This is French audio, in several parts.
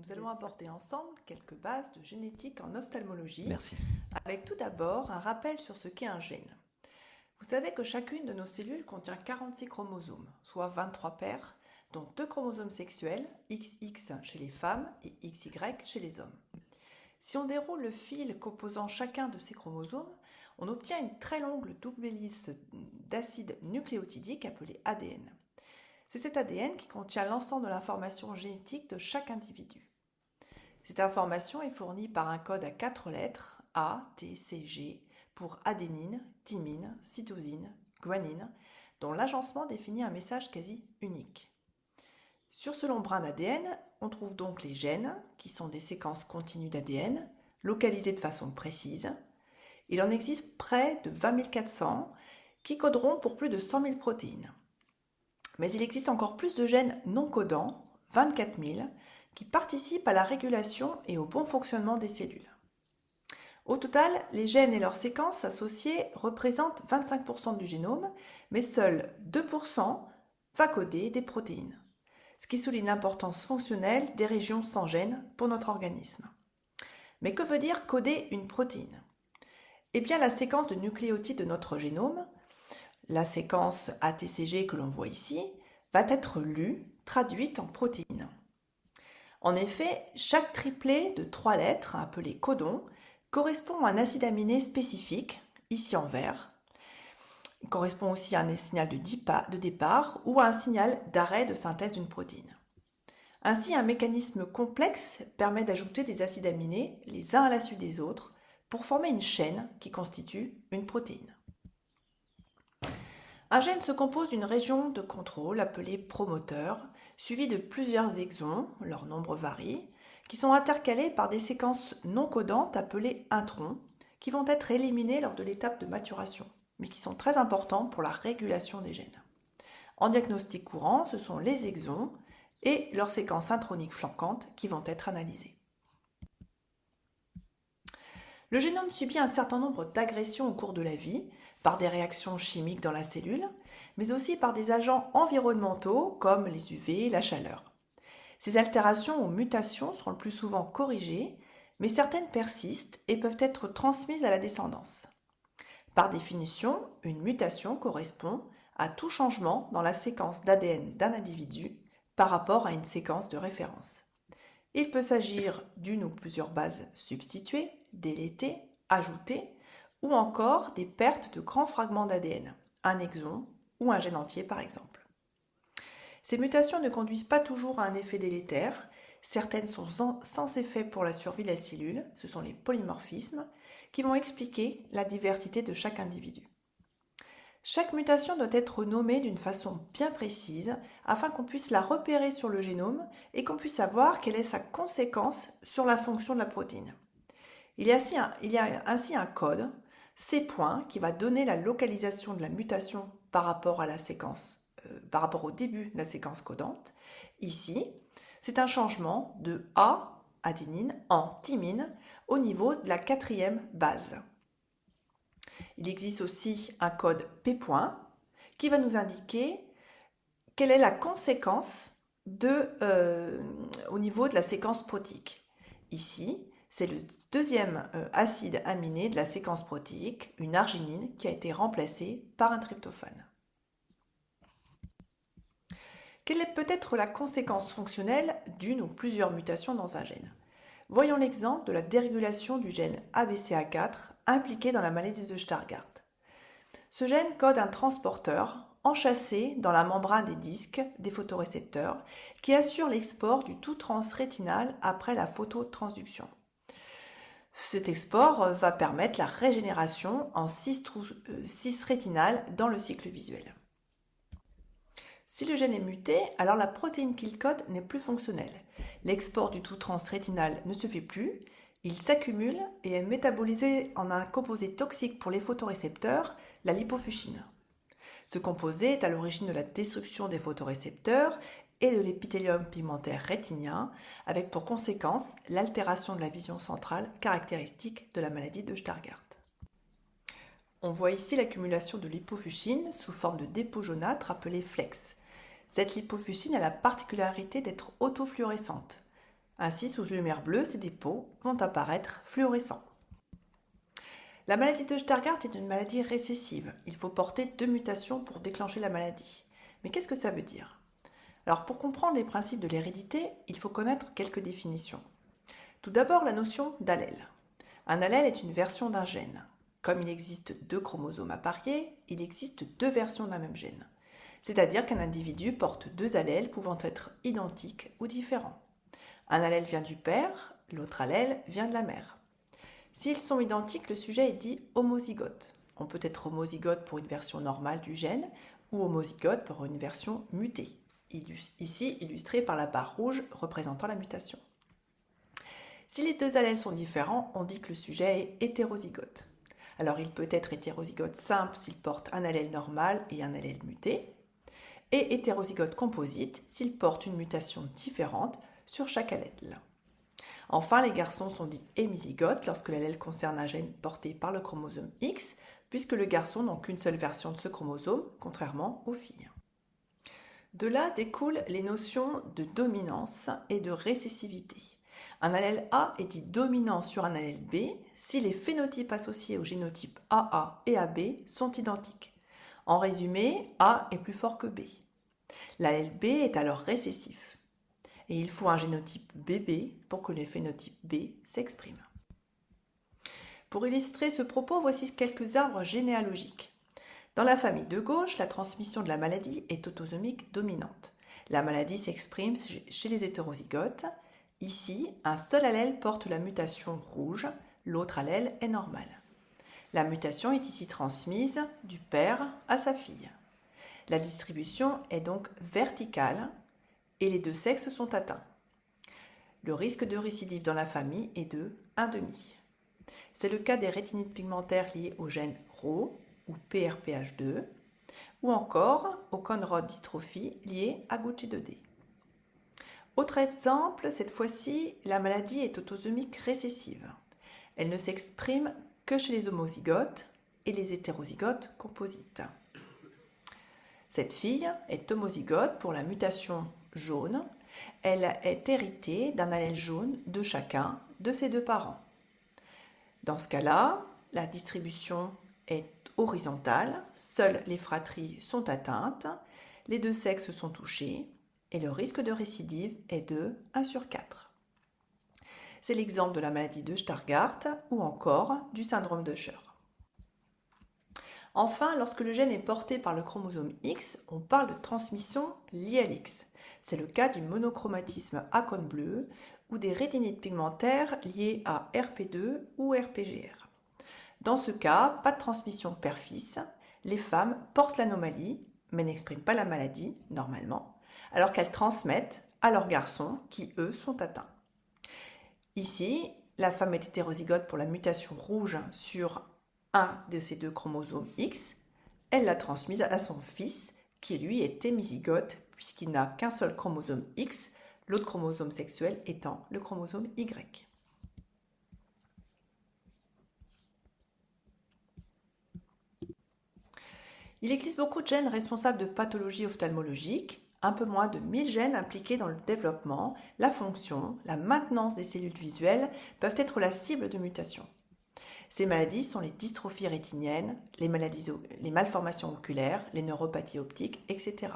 Nous allons aborder ensemble quelques bases de génétique en ophtalmologie, Merci. avec tout d'abord un rappel sur ce qu'est un gène. Vous savez que chacune de nos cellules contient 46 chromosomes, soit 23 paires, dont 2 chromosomes sexuels, XX chez les femmes et XY chez les hommes. Si on déroule le fil composant chacun de ces chromosomes, on obtient une très longue double hélice d'acide nucléotidique appelée ADN. C'est cet ADN qui contient l'ensemble de l'information génétique de chaque individu. Cette information est fournie par un code à 4 lettres, A, T, C, G, pour adénine, thymine, cytosine, guanine, dont l'agencement définit un message quasi unique. Sur ce long brin d'ADN, on trouve donc les gènes, qui sont des séquences continues d'ADN, localisées de façon précise. Il en existe près de 20 400 qui coderont pour plus de 100 000 protéines. Mais il existe encore plus de gènes non codants, 24 000, qui participent à la régulation et au bon fonctionnement des cellules. Au total, les gènes et leurs séquences associées représentent 25% du génome, mais seul 2% va coder des protéines, ce qui souligne l'importance fonctionnelle des régions sans gènes pour notre organisme. Mais que veut dire coder une protéine ? Eh bien, la séquence de nucléotides de notre génome, la séquence ATCG que l'on voit ici, va être lue, traduite en protéines. En effet, chaque triplet de 3 lettres, appelé codon, correspond à un acide aminé spécifique, ici en vert. Il correspond aussi à un signal de départ ou à un signal d'arrêt de synthèse d'une protéine. Ainsi, un mécanisme complexe permet d'ajouter des acides aminés les uns à la suite des autres pour former une chaîne qui constitue une protéine. Un gène se compose d'une région de contrôle appelée promoteur, suivie de plusieurs exons, leur nombre varie, qui sont intercalés par des séquences non codantes appelées introns, qui vont être éliminés lors de l'étape de maturation, mais qui sont très importants pour la régulation des gènes. En diagnostic courant, ce sont les exons et leurs séquences introniques flanquantes qui vont être analysées. Le génome subit un certain nombre d'agressions au cours de la vie, par des réactions chimiques dans la cellule, mais aussi par des agents environnementaux comme les UV et la chaleur. Ces altérations ou mutations sont le plus souvent corrigées, mais certaines persistent et peuvent être transmises à la descendance. Par définition, une mutation correspond à tout changement dans la séquence d'ADN d'un individu par rapport à une séquence de référence. Il peut s'agir d'une ou plusieurs bases substituées, délétées, ajoutées, ou encore des pertes de grands fragments d'ADN, un exon ou un gène entier par exemple. Ces mutations ne conduisent pas toujours à un effet délétère, certaines sont sans effet pour la survie de la cellule, ce sont les polymorphismes, qui vont expliquer la diversité de chaque individu. Chaque mutation doit être nommée d'une façon bien précise afin qu'on puisse la repérer sur le génome et qu'on puisse savoir quelle est sa conséquence sur la fonction de la protéine. Il y a ainsi un code, C point, qui va donner la localisation de la mutation par rapport à la séquence, par rapport au début de la séquence codante. Ici, c'est un changement de A, adénine, en thymine au niveau de la 4e base. Il existe aussi un code P point qui va nous indiquer quelle est la conséquence au niveau de la séquence protéique. Ici, c'est le deuxième acide aminé de la séquence protéique, une arginine, qui a été remplacée par un tryptophane. Quelle est peut-être la conséquence fonctionnelle d'une ou plusieurs mutations dans un gène ? Voyons l'exemple de la dérégulation du gène ABCA4 impliqué dans la maladie de Stargardt. Ce gène code un transporteur enchâssé dans la membrane des disques des photorécepteurs qui assure l'export du tout transrétinal après la phototransduction. Cet export va permettre la régénération en cis-rétinal dans le cycle visuel. Si le gène est muté, alors la protéine qu'il code n'est plus fonctionnelle. L'export du tout transrétinal ne se fait plus, il s'accumule et est métabolisé en un composé toxique pour les photorécepteurs, la lipofuchine. Ce composé est à l'origine de la destruction des photorécepteurs et de l'épithélium pigmentaire rétinien, avec pour conséquence l'altération de la vision centrale caractéristique de la maladie de Stargardt. On voit ici l'accumulation de lipofuchine sous forme de dépôt jaunâtre appelé flex. Cette lipofuchine a la particularité d'être autofluorescente. Ainsi, sous lumière bleue, ces dépôts vont apparaître fluorescents. La maladie de Stargardt est une maladie récessive. Il faut porter 2 mutations pour déclencher la maladie. Mais qu'est-ce que ça veut dire? Alors, pour comprendre les principes de l'hérédité, il faut connaître quelques définitions. Tout d'abord, la notion d'allèle. Un allèle est une version d'un gène. Comme il existe 2 chromosomes appariés, il existe 2 versions d'un même gène. C'est-à-dire qu'un individu porte 2 allèles pouvant être identiques ou différents. Un allèle vient du père, l'autre allèle vient de la mère. S'ils sont identiques, le sujet est dit homozygote. On peut être homozygote pour une version normale du gène ou homozygote pour une version mutée, ici illustrée par la barre rouge représentant la mutation. Si les 2 allèles sont différents, on dit que le sujet est hétérozygote. Alors il peut être hétérozygote simple s'il porte un allèle normal et un allèle muté, et hétérozygote composite s'il porte une mutation différente sur chaque allèle. Enfin, les garçons sont dits hémizygotes lorsque l'allèle concerne un gène porté par le chromosome X, puisque le garçon n'a qu'une seule version de ce chromosome, contrairement aux filles. De là découlent les notions de dominance et de récessivité. Un allèle A est dit dominant sur un allèle B si les phénotypes associés au génotype AA et AB sont identiques. En résumé, A est plus fort que B. L'allèle B est alors récessif. Et il faut un génotype BB pour que le phénotype B s'exprime. Pour illustrer ce propos, voici quelques arbres généalogiques. Dans la famille de gauche, la transmission de la maladie est autosomique dominante. La maladie s'exprime chez les hétérozygotes. Ici, un seul allèle porte la mutation rouge, l'autre allèle est normal. La mutation est ici transmise du père à sa fille. La distribution est donc verticale et les 2 sexes sont atteints. Le risque de récidive dans la famille est de 1,5. C'est le cas des rétinites pigmentaires liées au gène RHO ou PRPH2 ou encore aux Cone-Rod dystrophies liées à Gucci2D. Autre exemple, cette fois-ci, la maladie est autosomique récessive. Elle ne s'exprime que chez les homozygotes et les hétérozygotes composites. Cette fille est homozygote pour la mutation jaune. Elle est héritée d'un allèle jaune de chacun de ses 2 parents. Dans ce cas-là, la distribution est horizontale, seules les fratries sont atteintes, les 2 sexes sont touchés et le risque de récidive est de 1/4. C'est l'exemple de la maladie de Stargardt ou encore du syndrome de Usher. Enfin, lorsque le gène est porté par le chromosome X, on parle de transmission liée à l'X. C'est le cas du monochromatisme à cône bleue ou des rétinites pigmentaires liées à RP2 ou RPGR. Dans ce cas, pas de transmission père-fils. Les femmes portent l'anomalie, mais n'expriment pas la maladie, normalement, alors qu'elles transmettent à leurs garçons qui, eux, sont atteints. Ici, la femme est hétérozygote pour la mutation rouge sur un de ces 2 chromosomes X. Elle l'a transmise à son fils, qui lui est hémizygote, puisqu'il n'a qu'un seul chromosome X, l'autre chromosome sexuel étant le chromosome Y. Il existe beaucoup de gènes responsables de pathologies ophtalmologiques, un peu moins de 1000 gènes impliqués dans le développement, la fonction, la maintenance des cellules visuelles peuvent être la cible de mutations. Ces maladies sont les dystrophies rétiniennes, les malformations oculaires, les neuropathies optiques, etc.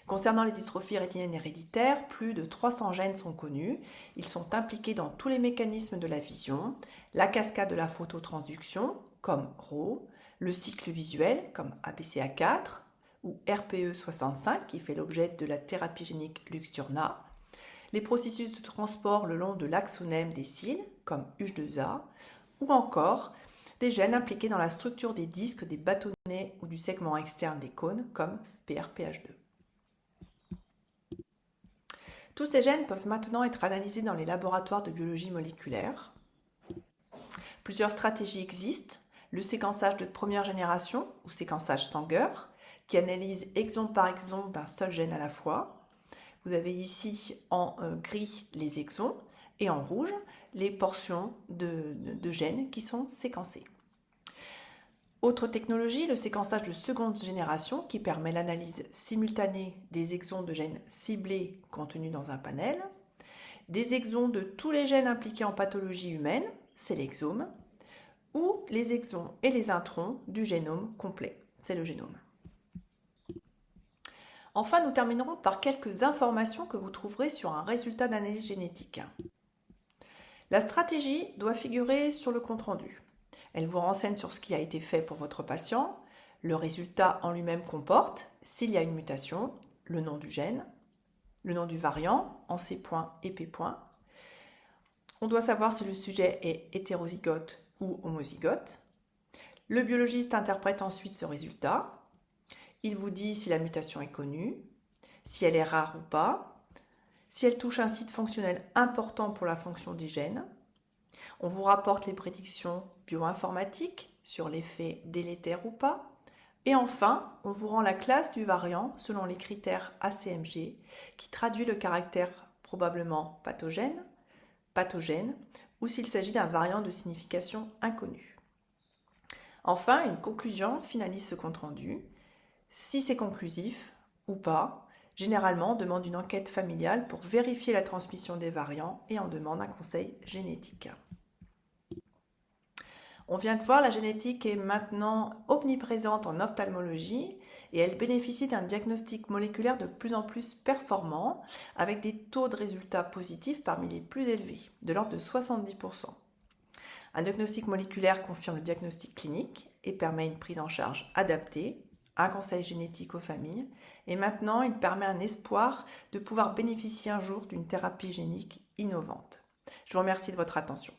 Concernant les dystrophies rétiniennes héréditaires, plus de 300 gènes sont connus. Ils sont impliqués dans tous les mécanismes de la vision, la cascade de la phototransduction, comme RHO, le cycle visuel, comme ABCA4, ou RPE65, qui fait l'objet de la thérapie génique Luxturna, les processus de transport le long de l'axonème des cils, comme UH2A, ou encore des gènes impliqués dans la structure des disques, des bâtonnets ou du segment externe des cônes, comme PRPH2. Tous ces gènes peuvent maintenant être analysés dans les laboratoires de biologie moléculaire. Plusieurs stratégies existent. Le séquençage de première génération, ou séquençage Sanger, qui analyse exon par exon d'un seul gène à la fois. Vous avez ici en gris les exons et en rouge les portions de gènes qui sont séquencées. Autre technologie, le séquençage de seconde génération qui permet l'analyse simultanée des exons de gènes ciblés contenus dans un panel, des exons de tous les gènes impliqués en pathologie humaine, c'est l'exome, ou les exons et les introns du génome complet, c'est le génome. Enfin, nous terminerons par quelques informations que vous trouverez sur un résultat d'analyse génétique. La stratégie doit figurer sur le compte-rendu. Elle vous renseigne sur ce qui a été fait pour votre patient. Le résultat en lui-même comporte, s'il y a une mutation, le nom du gène, le nom du variant en C point et P point. On doit savoir si le sujet est hétérozygote ou homozygote. Le biologiste interprète ensuite ce résultat. Il vous dit si la mutation est connue, si elle est rare ou pas, si elle touche un site fonctionnel important pour la fonction des gènes. On vous rapporte les prédictions bioinformatiques sur l'effet délétère ou pas. Et enfin, on vous rend la classe du variant selon les critères ACMG qui traduit le caractère probablement pathogène ou s'il s'agit d'un variant de signification inconnue. Enfin, une conclusion finalise ce compte-rendu. Si c'est conclusif ou pas, généralement on demande une enquête familiale pour vérifier la transmission des variants et on demande un conseil génétique. On vient de voir, la génétique est maintenant omniprésente en ophtalmologie et elle bénéficie d'un diagnostic moléculaire de plus en plus performant avec des taux de résultats positifs parmi les plus élevés, de l'ordre de 70%. Un diagnostic moléculaire confirme le diagnostic clinique et permet une prise en charge adaptée, un conseil génétique aux familles et maintenant il permet un espoir de pouvoir bénéficier un jour d'une thérapie génique innovante. Je vous remercie de votre attention.